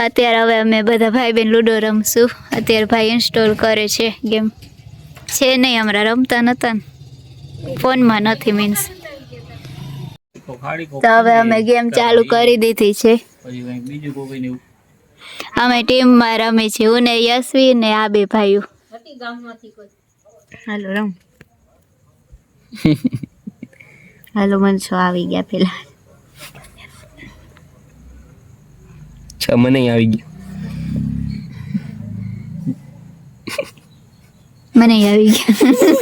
અત્યારે હવે અમે બધા ભાઈ બેન લૂડો રમશું. અત્યારે ભાઈ ઇન્સ્ટોલ કરે છે ગેમ. છે નહીં હમણાં રમતા નતા ને ફોનમાં નથી મીન્સ. તો હવે અમે ગેમ ચાલુ કરી દીધી છે. અમે ટીમમાં રમી છીએ હું ને યશવી ને આ બે ભાઈઓ. હાલો રમ. હાલો મનસો આવી ગયા પેલા. મને આવી ગયું. મને આવી ગયું.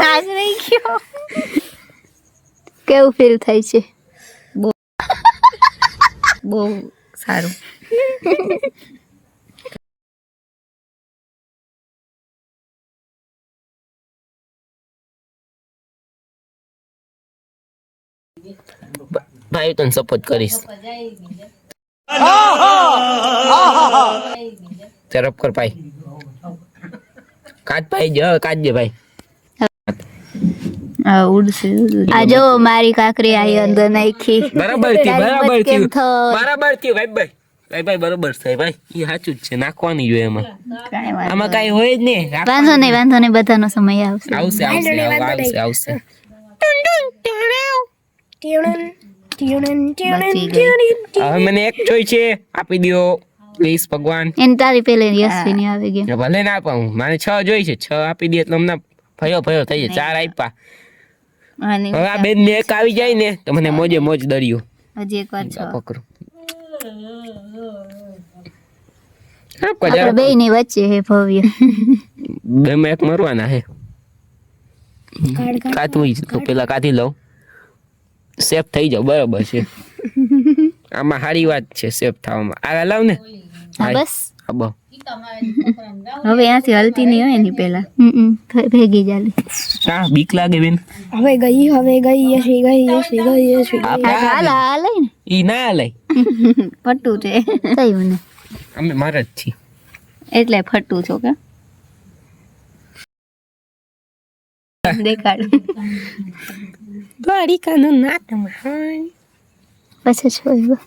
આજ નહીં ગયો. કેવું ફીલ થાય છે? બહુ સારું. ભાઈ તને સપોર્ટ કરીશ. તરફ કર ભાઈ. કાચ ભાઈ જો કાચજે ભાઈ. ઉડશે. આ જો મારી કાકરી આઈ અંદર નાખી. બરાબર થી બરાબર થી કેમ થયો? બરાબર થી ભાઈ ભાઈ ભાઈ બરાબર છે ભાઈ. એ સાચું જ છે. નાખવાની જોઈએ એમાં. આમાં કાઈ હોય જ નહીં. વાંધો નહીં બધાનો સમય આવશે. આવશે આવશે. હવે મને એક ચોઈ છે આપી દો પ્લીઝ ભગવાન. એને તારી પેલે યશવી ની આવી ગઈ. ભલે ના આપાઉં મારે 6 જોઈ છે. 6 આપી દે એટલે હમણાં ભયો થઈ જાય. 4 આપ્યા. હવે આ બેન ને એક આવી જાય ને તો મને મોજે મોજ દરિયો. હજી એક વાર છો પકડો. આપણે બે ની વચ્ચે હે ભવ્ય. બે માં એક મરવાના હે. કાતું તો પેલા કાઢી લઉં. સેફ થઈ જાવ બરાબર છે. આમાં સારી વાત છે સેફ થવામાં. આ લાવ ને બસ હવે ત્યાંથી હલતી નહીં હોય ની પેલા. ભેગી જાલી. હા બીક લાગે બેન. હવે ગઈ યશી ગઈ. હાલા લઈ ને ઈ ના લઈ. ફટું છે થયું ને. અમે મારા જ છીએ એટલે ફટું છો કે દેખાડ. દ્વારિકાનું નાટમાં પછી છોડ્યું.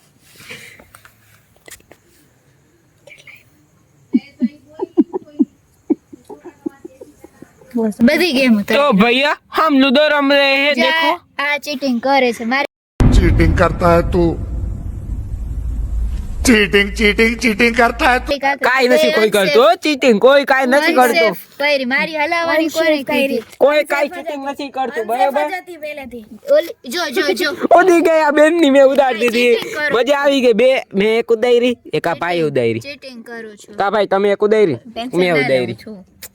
બધી ગેમ तो भैया हम लूडो रम रहे हैं. देखो આ ચીટિંગ કરે છે મારે. चीटिंग करता है तू चीटिंग करता है तू કાઈ નથી કોઈ કરતો ચીટિંગ. કોઈ કાઈ નથી કરતો. પૈરી મારી હલાવાની કોને કીધી? કોઈ કાઈ ચીટિંગ નથી કરતું બરાબર. જો ઉડી ગયા બેન ની મેં ઉડાડી દીધી. મજા આવી ગઈ. બે મેં એક ઉડાયરી એક આ ભાઈ ઉડાયરી. ચીટિંગ કરો છો કા ભાઈ તમે એક ઉડાયરી મેં ઉડાયરી.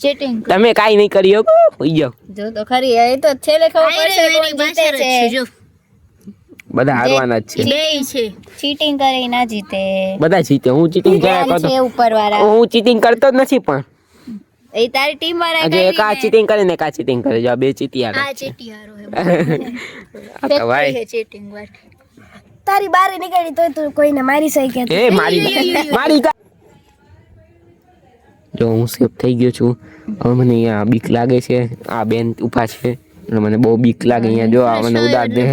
ચીટિંગ તમે કાઈ નહીં કરી શકો. હોઈ જાવ. જો તો ખરી એ તો છેલ્લે ખબર પડશે કોણ જીતે છે. જો બધા હારવાના જ છે. બે છે. ચીટિંગ કરે ના જીતે. બધા જીતે. હું ચીટિંગ કર્યા છે કરતો. ઉપર વાળા. હું ચીટિંગ કરતો જ નથી પણ એ તારી ટીમ વાળા આજે એક આ ચીટિંગ કરે ને એક આ ચીટિંગ કરે. જો આ બે ચીટિયા આ ચીટિયારો હે આ તો ભાઈ હે ચીટિંગ વાળી. તારી બારી નીકળી તો તું કોઈને મારી શકે. એ મારી જો હું સેફ થઈ ગયો છું. હવે મને અહીંયા બીક લાગે છે. આ બેન ઊભા છે એટલે મને બહુ બીક લાગે. અહીંયા જો આ મને ઉડાડ દે.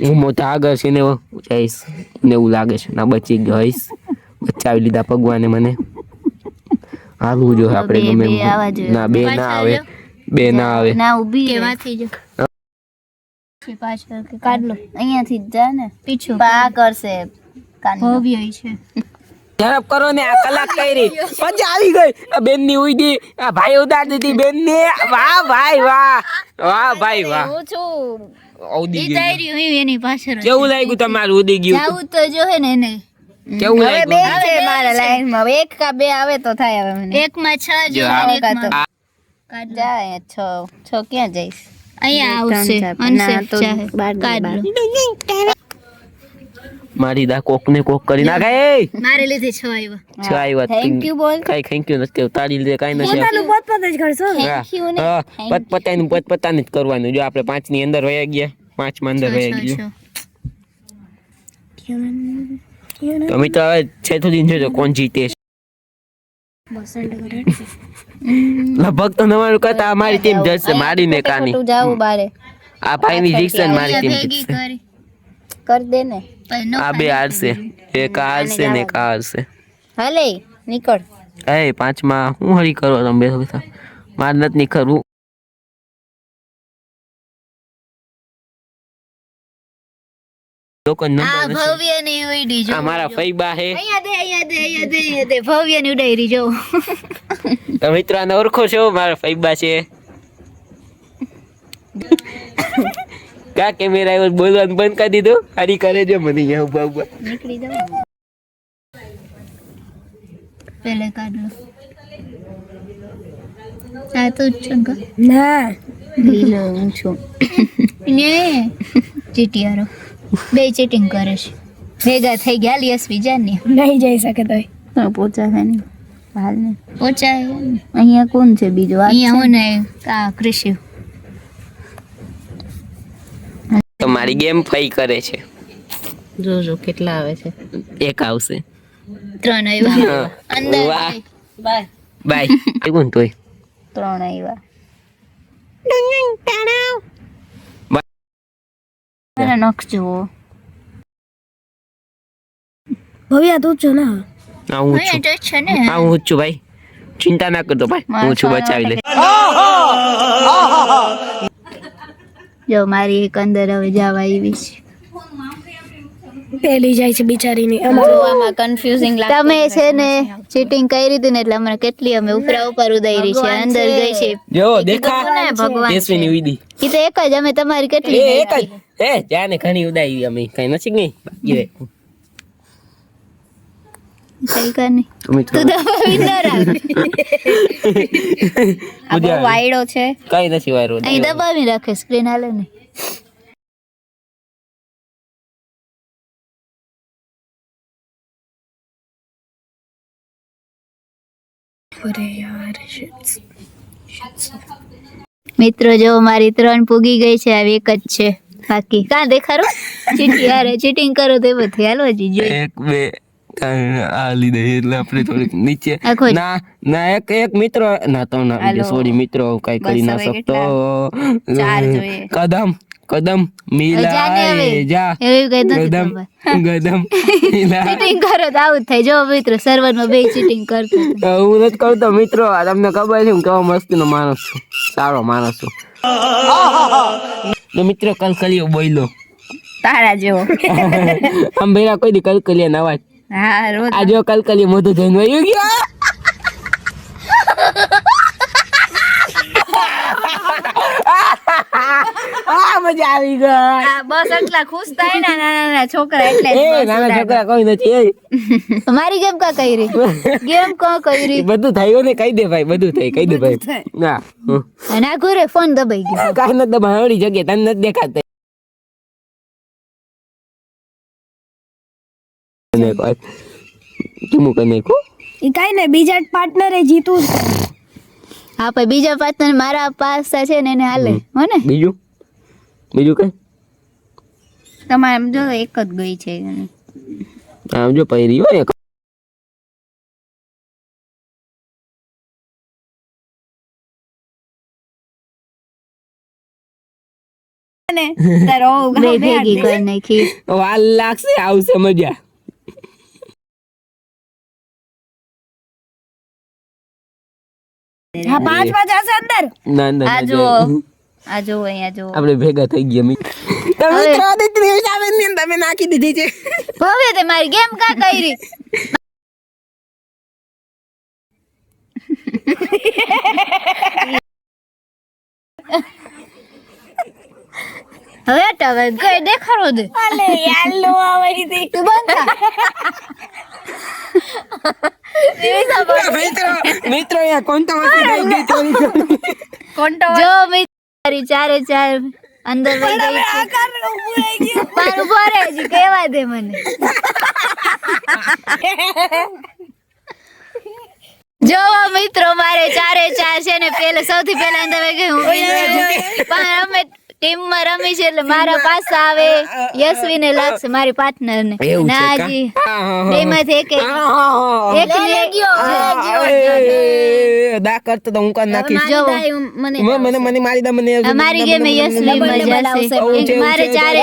હું મોટા આગળ છે ને જઈશ ને એવું લાગે છે. ના બચી ગઈશ. બચાવી લીધા ભગવાને મને. હાલવું જોઈએ આપણે ગમે એમ. ના બે ના આવે. ના ઊભી કેવાથી જો પાછળ કે કાઢ લો અહીંયાથી જ જા ને પીછું બા કરશે ભવ્ય છે. ઝડપ કરો ને. આ કલાક કરી પછી આવી ગઈ. આ બેન ની ઉડી. આ ભાઈ ઉડાડી દીધી બેન ને. વાહ ભાઈ વાહ. વાહ ભાઈ વાહ. હું છું ઉડી ગઈ. તારી હું એની પાછળ કેવું લાગ્યું તમારું ઉડી ગયું? જાવું તો જો હે ને એને કેવું હવે બે લાગ્યું? છે મારા લાઈન માં. હવે એક કા બે આવે તો થાય. હવે મને એકમાં 6 જો જો અને આ એકમાં કાઢ જાય. છ ક્યાં જઈશ? અહીંયા આવશે અનસેફ ચાહે કાઢ લો. મારી દા કોક ને કોક કરી નાખે. મારે લીધે 6 આવ્યા. છ આવ્યા. થેન્ક યુ બોલ. કઈ થેન્ક યુ નથી કેવું. તારી લીધે કઈ નથી. પોતપોત જ કરશો. Thank you ને. પતપતાની જ કરવાનું. જો આપણે 5 ની અંદર વયા ગયા. 5 માં અંદર વયા ગયા. તમે તો હવે છે તો દિન જોજો કોણ જીતે છે. લગભગ તો તમારું કરતા અમારી ટીમ જશે. મારી ને કાની તું જાવું બારે આ ભાઈ ની જીતશે મારી ટીમ ભેગી જીતશે. કરી કર દે ને. પણ નો આ બે હારશે. એક આ હારશે ને એક આ હારશે. હાલે નીકળ. એ 5માં હું હરી કરો તમે બેઠા બેઠા માર નથી નીકળવું. લોકો આ નંબર નથી. ભવ્ય ની ઉડી જો. આ મારા ફઈબા હે. અહીંયા દે ભવ્ય ની ઉડાઈ જો. તો મિત્રો આને ઓળખો છો? મારા ફઈબા છે. કા કેમેરા આવ્યો બોલવાનું બંધ કરી દીધું. હરી કરે છે મને અહીંયા ઉભા ઉભા. નીકળી જાવ. પેલે કાઢ લો. આ તો ચંગા ના લીલો હું છું. ને ચીટિયારો બે ચીટિંગ કરે છે. ભેગા થઈ ગયા યશવી જાને. નહીં જઈ શકે તોય પોચા છે ને હાલ ને પોચા અહીંયા કોણ છે બીજો? અહીંયા હું ને આ કૃષિ. તો મારી ગેમ ફઈ કરે છે. જો કેટલા આવે છે? એક આવશે. 3 આવ્યા અંદર. વાહ. બાય બાય કોણ તોય 3 આવ્યા. મને નખ જુઓ. ભવ્યા તું છો ના આ હું અહીંયા છું. તો છે ને. આ હું જ છું ભાઈ. ચિંતા ના કરતો ભાઈ. હું છું બચાવી લે. જો મારી એક અંદર હવે જવા આવી છે. પેલી જાય છે બિચારીની. આમાં કન્ફ્યુઝિંગ લાગે. તમે છે ને ચીટિંગ કરી હતી ને એટલે અમને કેટલી અમે ઉપર ઉદારી છે. અંદર ગઈ છે. જો દેખા ભગવાન તેજસ્વીની ઉડી. ઈ તો એક જ. અમે તમારી કેટલી એ એક જ. એ જાને ઘણી ઉડાઈ અમે કઈ નથી કે નહીં બાકી રે. કઈ કર નહીં. મિત્રો તું દબાવી ન રાખ. આ બહુ વાયડો છે. કઈ નથી વાયરો. અહીં દબાવી રાખે સ્ક્રીન હાલે ને. અરે યાર મિત્રો જો મારી 3 પૂગી ગઈ છે. આવી એક જ છે બાકી. કાં દેખાડો? ચીટી હારે ચીટિંગ કરો તો બધી હાલવા જ જોઈએ. 1 2 આ લીધે એટલે આપણે થોડીક નીચે આખો જ. ના એક મિત્રો ના તો ના સોરી મિત્રો કઈ કરી ના શકતો. કદમ મિલાય જા એવું કઈ નથી કદમ ખબર. કદમ મિલાય. ચીટિંગ કરો તો આવું જ થાય. જો મિત્રો સર્વરમાં બે ચીટિંગ કરતો હતો. હું નથી કરતો મિત્રો. આ તમને ખબર છે હું કેવો મસ્તીનો માણસ છું. સારો માણસ છું. તો મિત્રો કલકલિયો બોલ્યો તારા જેવો. આમ ભેરા કોઈ દી કલકલિયા ના અવાજ. હા રોજ આ જો કલકલિયો મોઢું ધોઈને વયું ગયો. મજા આવી ગઈ. બસ એટલા ખુશ થાય ને નાના છોકરા એટલે એ નાના છોકરા કોઈ નથી. એ મારી ગેમ કા કરી ગેમ કા કરી બધું થયું ને કહી દે ભાઈ. બધું થઈ કહી દે ભાઈ. ના ના ઘરે ફોન દબાઈ ગયો. કાઈ નથી દબા હળી જગ્યાએ તને નથી દેખાતા. કેમું કરી નાખ્યું? એ કાઈ ને બીજા પાર્ટનરે જીતું જ. હા પણ બીજા પાર્ટનર મારા પાસ છે ને એને હાલે હો ને. બીજું કઈ તમારે જો એક જ ગઈ છે. આમ જો પૈરી હોય બે ભેગી કરી નાખી. વાલ લાગશે આવશે મજા. હા 5 જશે અંદર. ના ના આ જો અહીંયા જો આપણે ભેગા થઈ ગયા મિત્રો. તમે નાખી દીધી છે. હવે તે મારી ગેમ કા કરી. હવે ટવે ગઈ દેખાડો દે. અલે યાર લો આવરી દે. તું બંધ મિત્રો યાર કોન્ટો જો મારી 4 અંદર વહી ગઈ છે. મારું ભરે છે કેવા દે મને. જો મિત્રો મારે 4 છે ને પેલે સૌથી પહેલા અંદર વહી ગઈ હું. પણ અમે ટીમમાં રમી છે એટલે મારા પાસે આવે યશવી ને લાગશે મારી પાર્ટનર ને. નાજી બેમાંથી એક દા કરતો તો હું કાન નાખીશ. જો મને મારી દા મને અમારી ગેમ યશવી મજા આવશે. મારે 4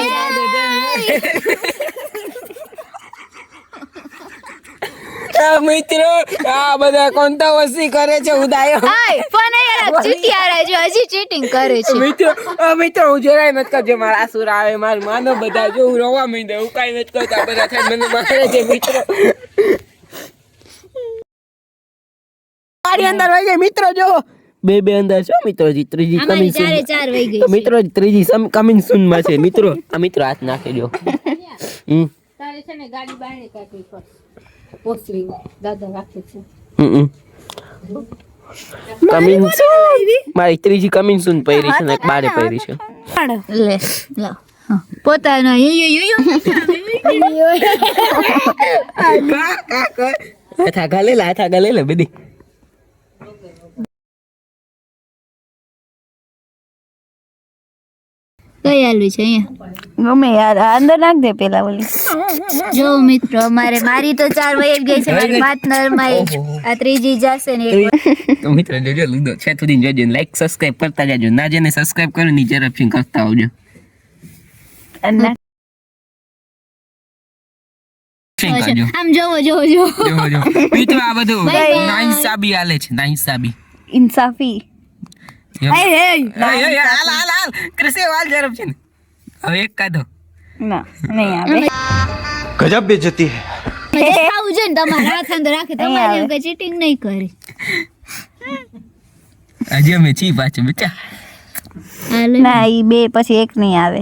મિત્રો આ બધા કોન્ટ્રોવર્સી કરે છે ઉદાયો હાય પણ યાર ચીટિયારા જો હજી ચીટિંગ કરે છે. મિત્રો હું જરાય નથી કરજો મારા આસુર આવે મારું માનો બધા જો હું રોવા માંડ્યો હું કાંઈ નથી કરતા બધા થઈને મને મારે છે મિત્રો મારી અંદર હોય મિત્રો જો બે અંદર છો મિત્રો ત્રીજી અમારી કમિંગ 4 વહી ગઈ તો મિત્રો ત્રીજી કમિંગ સૂન માં છે મિત્રો આ મિત્રો હાથ નાખી દો તારે છે ને ગાડી બારણે કાઢવી પડશે પોસલી દાદા રાખે છે કમિંગ મારી ત્રીજી કમિંગ સૂન પહેરી છે ને એક બારે પહેરી છે લે લો પોતાનો હાથા ગાલે લે બધી કઈ આલુ છે અહીંયા ગમે યાર અંદર નાખ દે પેલા ઓલી. જો મિત્રો અમારે મારી તો 4 વહી ગઈ છે મારી પાર્ટનર માં આ ત્રીજી જશે ને એક તો મિત્રો જોજો લુડો છે સુધી જોજો લાઈક સબસ્ક્રાઇબ કરતા જાજો ના જેને સબસ્ક્રાઇબ કરો નીચે ઓપ્શન કરતા આવજો અને આમ જોવો મિત્રો આ બધું Bye bye. નાઈસાબી આલે છે નાઈસાબી ઇન્સાફી હાલ કૃષિ વાલ ઝડપ છે ને હવે એક કાઢો ના નહીં આવે गजब बेइज्जती है આવું છે ને તમારા હાથ અંદર રાખે તમારે એવું કઈ ચીટિંગ નહીં કરી આજે અમે છી પાછું બચ્ચા હાલે ના ઈ બે પછી એક નહીં આવે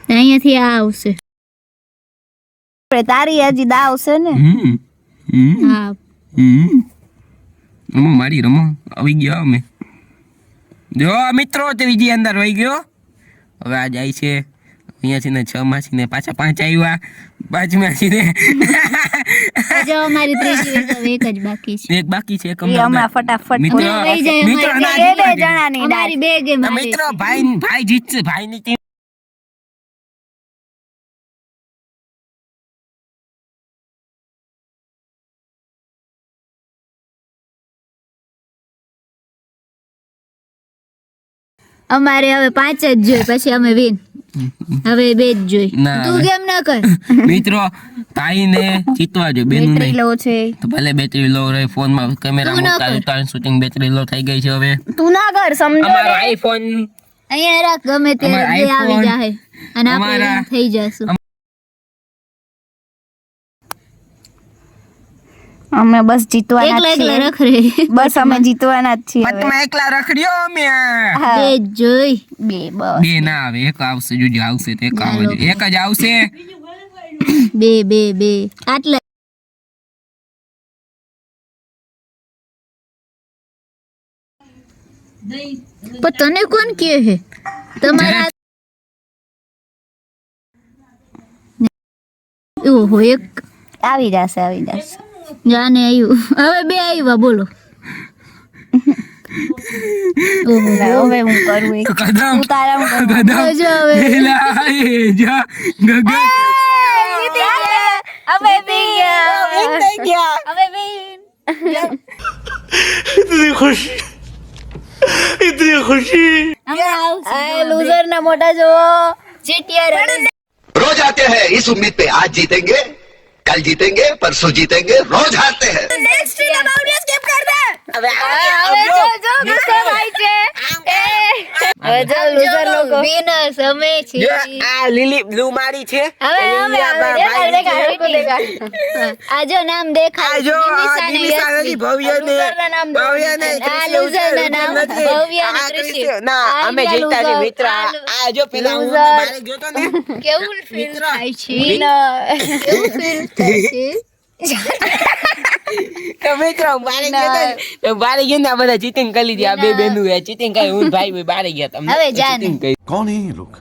અહીંયાથી આ આવશે આપણે તારી હજી દાવ છે ને હા રમો મારી રમો આવી ગયા અમે જો મિત્રો ત્રીજી અંદર વહી ગયો હવે આ જાય છે અહીંયાથી ને 6 માંથી ને પાછા 5 આવ્યા 5 માંથી ને જો અમારી ત્રીજી વહી ગઈ, એક જ બાકી છે એક બાકી છે એક ઈ હમણાં ફટાફટ મિત્રો વહી જાય મિત્રો અમારી બે જણાની અમારી બે ગેમ મિત્રો ભાઈ જીતશે ભાઈની ટીમ અમારે હવે 5 જ જોઈ પછી અમે વિન હવે 2 જ જોઈ ના, તું હવે. કેમ ના કર મિત્રો ભાઈને જીતવા જો બેનું બેટરી નહીં લો છે તો ભલે બેટરી લો રહે ફોનમાં કેમેરા તું ના ઉતાર કર. ઉતાર શૂટિંગ બેટરી લો થઈ ગઈ છે હવે તું ના કર સમજો અમારો આઈફોન અહીંયા રાખ ગમે તે અમારા બે આવી iPhone, જાય અને આપણે અમારા- win થઈ જશું અમે બસ જીતવાના એકલા જ એકલા છીએ રખ રે બસ અમે જીતવાના જ છીએ હવે. પટમાં એકલા રખડ્યો અમે હા, બે જ જોઈ બે બસ બે ના આવે એક આવશે જોજો આવશે તો એક આવે છે. એક જ આવશે બે આટલા પણ તને કોણ કહે હે તમારા ઓહો એક આવી જશે જાને આવ્યું હવે બે આવ્યા બોલો ઓહો હવે હું કરું એક કદમ તું તારા હું કરું. કદમ જો હવે એલા એ જા ગગન અમે બી ગયા અમે બી इतनी खुशी इतनी खुशी લૂઝર ના મોટા જો ચીટિયા रोज आते हैं इस उम्मीद पे आज जीतेंगे कल जीतेंगे परसों जीतेंगे रोज हारते हैं નેક્સ્ટ ટીમ આઉડિયો સ્કીપ કર દે હવે જો ગુસ્સો થાય છે હવે જો લૂઝર લોકો વિનર્સ અમે જો છીએ આ લીલી બ્લુ મારી છે હવે આ જો નામ દેખાય આ જો નિમિષા ને નિમિષાની યશવી. ભવ્ય ને લૂઝરના નામ દો. ભવ્ય ને આ લૂઝરના નામ ભવ્ય અને કૃષિ. ના આ અમે ઇન્ડિયા જીતા છે લૂઝર. મિત્ર આ જો પેલા હું લૂઝર. બારે ગયો તો ને કેવું ફીલ મિત્ર. થાય છે કેવું ફીલ થાય છે તો મિત્રો બારે ગયો તો ને, તો બારે ગયો ને આ બધા ચીટિંગ કરી લીધી આ બે બેનું એ ચીટિંગ કરી હું ને ભાઈ બારે ગયા તમે હવે જાને. cheating કરી कौन है ये लोग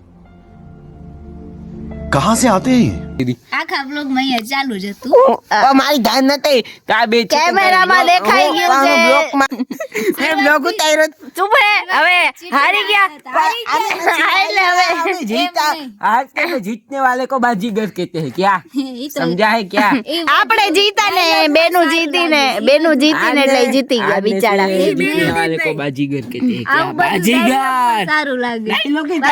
कहाँ से आते हैं ये આખા બ્લોગ માં અહીંયા ચાલુ જ હતું પણ મારી ધ્યાન નથી તો આ બે cheating કેમેરામાં કરી. દેખાઈ હું ગયું છે. બ્લોકમાં મેં બ્લોગ ઉતાર્યો ચૂપ રે હવે હારી ગયા એટલે હવે हमें जीता आज के तो जीतने वाले को बाजीगर कहते हैं क्या ઈ તો समझा है क्या આપણે જીતા ને બેનું જીતીને એટલે જીતી ગયા બિચારા जीतने वाले को बाजीगर कहते हैं क्या આવું બધું बाजीगर સારું લાગે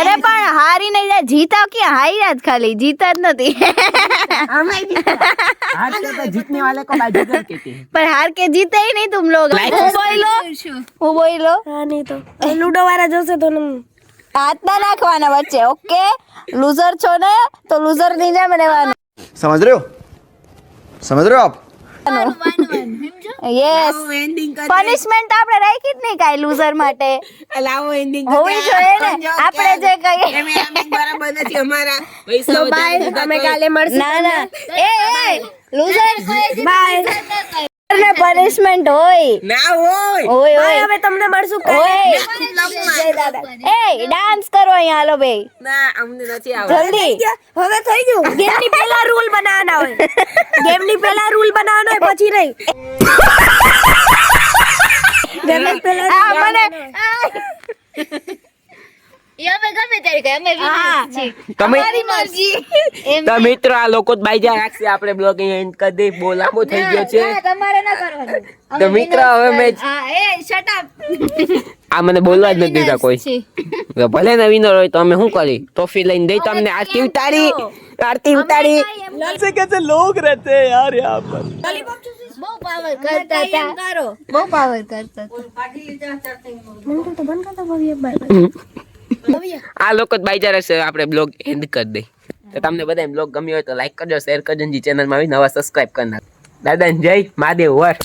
અરે પણ હારી નહીં જાય જીતા ક્યાં હાર્યા જ ખાલી નથી, જીતા જ નથી. हार के तो जीतने वाले को बाजीगर कहते हैं पर हार के जीते ही नहीं तुम लोग. હું બોલો હા નહીં તો લૂડો વાળા જોશે તો હાથ ના નાખવાના વચ્ચે. ઓકે, લૂઝર છો ને તો લૂઝર ની જેમ રહેવાનું. समझ रहे हो आप યસ, પનિશમેન્ટ આપણે રાખી જ નહીં કાંઈ લૂઝર માટે. લાવો એન્ડિંગ હોવી જોઈએ ને. આપણે જે કહીએ બરાબર નથી અમારા પૈસા બાય અમે કાલે મળશું. ના ના, એ લૂઝર બાય ને પનિશમેન્ટ હોય. ના હોય હોય હોય. હવે તમને મળશું એ ડાન્સ કરો અહીંયા. હાલો બે ના અમને નથી આવડતું. જલ્દી. હવે થઈ ગયું. ગેમની પહેલા રૂલ બનાવવાના હોય. ગેમની પહેલા રૂલ બનાવવાના હોય પછી નહીં. ગેમની પહેલા મને અમે ગમે ત્યારે કહીએ, અમે winners છીએ. તમારી મરજી. તો મિત્રો આ લોકો જ બાઈજા રાખશે આપણે બ્લોગ અહીંયા એન્ડ કરી દઈ બહુ લાંબો થઈ ગયો છે ના, તમારે ના કરવાનું. તો મિત્રો હવે મેં હા, એ shut up. આ મને બોલવા જ નથી દીધા કોઈ તો ભલે ને વિનર હોય તો અમે શું કરી ટોફી લઈને દઈ તમને આરતી ઉતારી બહુ પાવર કરતા હતા. બહુ પાવર કરતા હતા. આ લોકો જ બાઈજા રાખશે આપણે બ્લોગ એન્ડ કરી દઈ તો તમને બધા બ્લોગ ગમ્યો હોય તો લાઈક કરજો શેર કરજો ચેનલમાં આવી નવા સબસ્ક્રાઇબ કરી નાખો દાદા જય મહાદેવ વર